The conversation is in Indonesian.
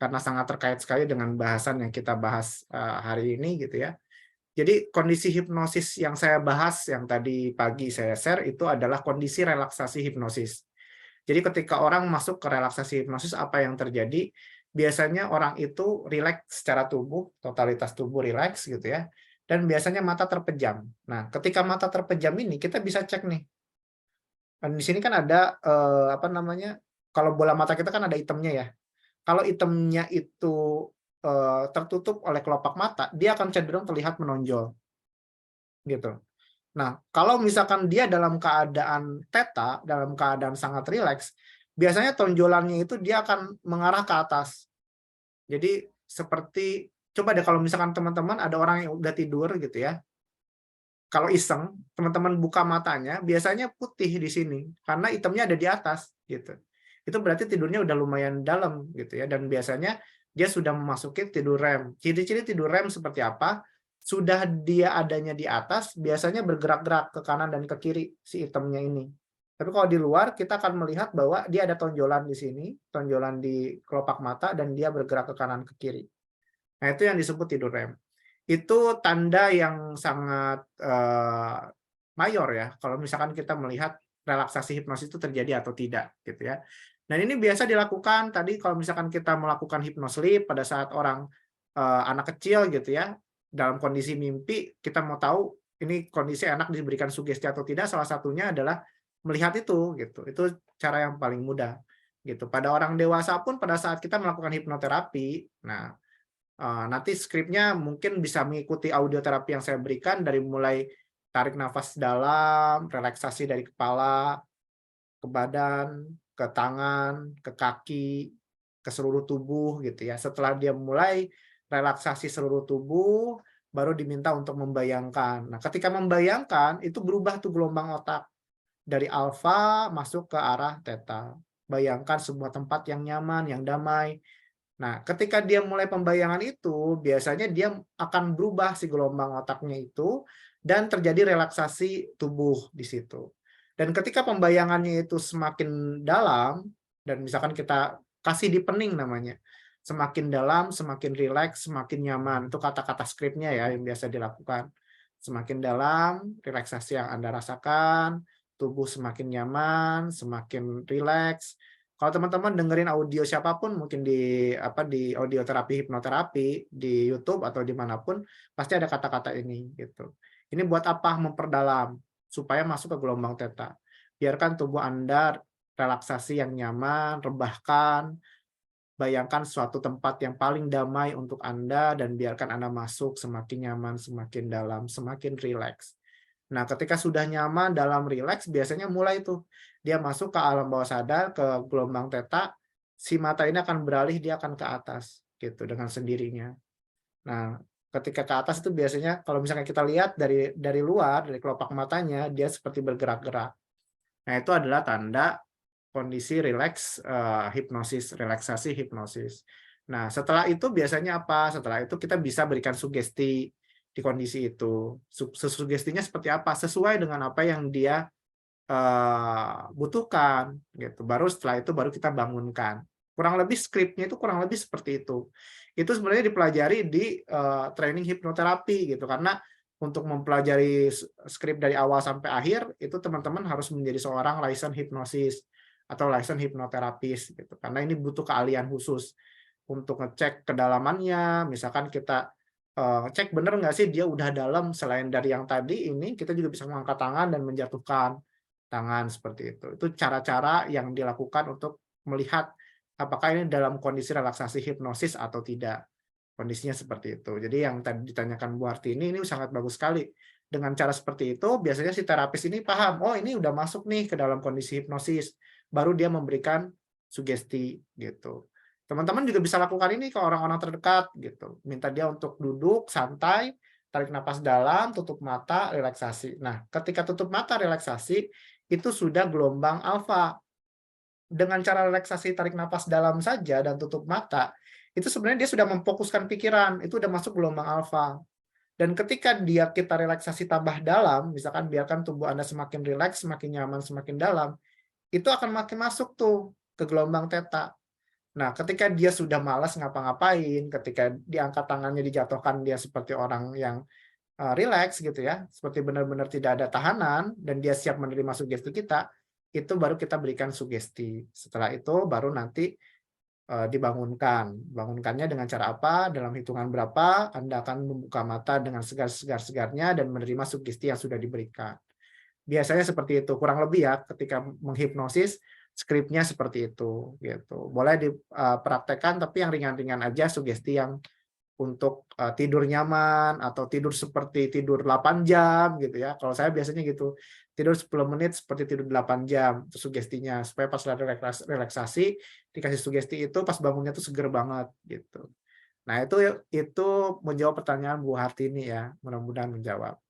karena sangat terkait sekali dengan bahasan yang kita bahas hari ini gitu ya. Jadi kondisi hipnosis yang saya bahas yang tadi pagi saya share itu adalah kondisi relaksasi hipnosis. Jadi ketika orang masuk ke relaksasi hipnosis, apa yang terjadi? Biasanya orang itu rileks secara tubuh, totalitas tubuh rileks gitu ya. Dan biasanya mata terpejam. Nah, ketika mata terpejam ini kita bisa cek nih. Dan di sini kan ada apa namanya? Kalau bola mata kita kan ada itemnya ya. Kalau itemnya itu tertutup oleh kelopak mata, dia akan cenderung terlihat menonjol gitu. Nah, kalau misalkan dia dalam keadaan theta, dalam keadaan sangat rileks, biasanya tonjolannya itu dia akan mengarah ke atas. Jadi seperti coba deh kalau misalkan teman-teman ada orang yang udah tidur gitu ya. Kalau iseng, teman-teman buka matanya, biasanya putih di sini karena itemnya ada di atas gitu. Itu berarti tidurnya udah lumayan dalam gitu ya, dan biasanya dia sudah memasuki tidur REM. Ciri-ciri tidur REM seperti apa? Sudah dia adanya di atas, biasanya bergerak-gerak ke kanan dan ke kiri si itemnya ini. Tapi kalau di luar kita akan melihat bahwa dia ada tonjolan di sini, tonjolan di kelopak mata, dan dia bergerak ke kanan ke kiri. Nah, itu yang disebut tidur REM. Itu tanda yang sangat mayor ya, kalau misalkan kita melihat relaksasi hipnosis itu terjadi atau tidak gitu ya. Dan ini biasa dilakukan tadi kalau misalkan kita melakukan hypnosleep pada saat orang anak kecil gitu ya, dalam kondisi mimpi kita mau tahu ini kondisi anak diberikan sugesti atau tidak, salah satunya adalah melihat itu gitu. Itu cara yang paling mudah gitu. Pada orang dewasa pun pada saat kita melakukan hipnoterapi, nah nanti skripnya mungkin bisa mengikuti audioterapi yang saya berikan dari mulai tarik nafas dalam, relaksasi dari kepala, ke badan, ke tangan, ke kaki, ke seluruh tubuh gitu ya. Setelah dia mulai relaksasi seluruh tubuh, baru diminta untuk membayangkan. Nah, ketika membayangkan itu berubah tuh gelombang otak dari alfa masuk ke arah theta. Bayangkan sebuah tempat yang nyaman, yang damai. Nah, ketika dia mulai pembayangan itu, biasanya dia akan berubah si gelombang otaknya itu dan terjadi relaksasi tubuh di situ. Dan ketika pembayangannya itu semakin dalam, dan misalkan kita kasih deepening namanya, semakin dalam, semakin rileks, semakin nyaman. Itu kata-kata skripnya ya yang biasa dilakukan. Semakin dalam, relaksasi yang Anda rasakan, tubuh semakin nyaman, semakin rileks. Kalau teman-teman dengerin audio siapapun, mungkin di audioterapi, hipnoterapi, di YouTube atau dimanapun, pasti ada kata-kata ini gitu. Ini buat apa? Memperdalam supaya masuk ke gelombang theta. Biarkan tubuh Anda relaksasi yang nyaman, rebahkan, bayangkan suatu tempat yang paling damai untuk Anda dan biarkan Anda masuk semakin nyaman, semakin dalam, semakin rileks. Nah, ketika sudah nyaman, dalam, rileks, biasanya mulai tuh dia masuk ke alam bawah sadar, ke gelombang theta, si mata ini akan beralih, dia akan ke atas gitu dengan sendirinya. Nah, ketika ke atas itu biasanya kalau misalnya kita lihat dari luar, dari kelopak matanya, dia seperti bergerak-gerak. Nah, itu adalah tanda kondisi rileks hipnosis, relaksasi hipnosis. Nah, setelah itu biasanya apa? Setelah itu kita bisa berikan sugesti di kondisi itu. Sugestinya seperti apa? Sesuai dengan apa yang dia butuhkan gitu. Baru setelah itu baru kita bangunkan. Kurang lebih skripnya itu kurang lebih seperti itu. Itu sebenarnya dipelajari di training hipnoterapi gitu, karena untuk mempelajari skrip dari awal sampai akhir itu teman-teman harus menjadi seorang licensed hipnosis atau licensed hipnoterapis gitu. Karena ini butuh keahlian khusus untuk ngecek kedalamannya. Misalkan kita cek bener nggak sih dia udah dalam, selain dari yang tadi ini kita juga bisa mengangkat tangan dan menjatuhkan tangan seperti itu. Itu cara-cara yang dilakukan untuk melihat apakah ini dalam kondisi relaksasi hipnosis atau tidak. Kondisinya seperti itu. Jadi yang tadi ditanyakan Bu Hartini ini sangat bagus sekali. Dengan cara seperti itu, biasanya si terapis ini paham, oh ini udah masuk nih ke dalam kondisi hipnosis. Baru dia memberikan sugesti gitu. Teman-teman juga bisa lakukan ini ke orang-orang terdekat gitu. Minta dia untuk duduk santai, tarik napas dalam, tutup mata, relaksasi. Nah, ketika tutup mata relaksasi, itu sudah gelombang alfa. Dengan cara relaksasi tarik napas dalam saja dan tutup mata, itu sebenarnya dia sudah memfokuskan pikiran, itu udah masuk gelombang alfa. Dan ketika kita relaksasi tambah dalam, misalkan biarkan tubuh Anda semakin rileks, semakin nyaman, semakin dalam, itu akan makin masuk tuh ke gelombang theta. Nah, ketika dia sudah malas ngapa-ngapain, ketika diangkat tangannya dijatuhkan dia seperti orang yang rileks gitu ya, seperti benar-benar tidak ada tahanan dan dia siap menerima sugesti kita, itu baru kita berikan sugesti. Setelah itu baru nanti dibangunkan. Bangunkannya dengan cara apa? Dalam hitungan berapa Anda akan membuka mata dengan segar-segarnya dan menerima sugesti yang sudah diberikan. Biasanya seperti itu, kurang lebih ya ketika menghipnosis skripnya seperti itu gitu. Boleh dipraktekkan tapi yang ringan-ringan aja, sugesti yang untuk tidur nyaman atau tidur seperti tidur 8 jam gitu ya. Kalau saya biasanya gitu, tidur 10 menit seperti tidur 8 jam, itu sugestinya. Supaya pas lagi relaksasi, dikasih sugesti itu pas bangunnya tuh seger banget gitu. Nah itu menjawab pertanyaan Bu Hartini ya, mudah-mudahan menjawab.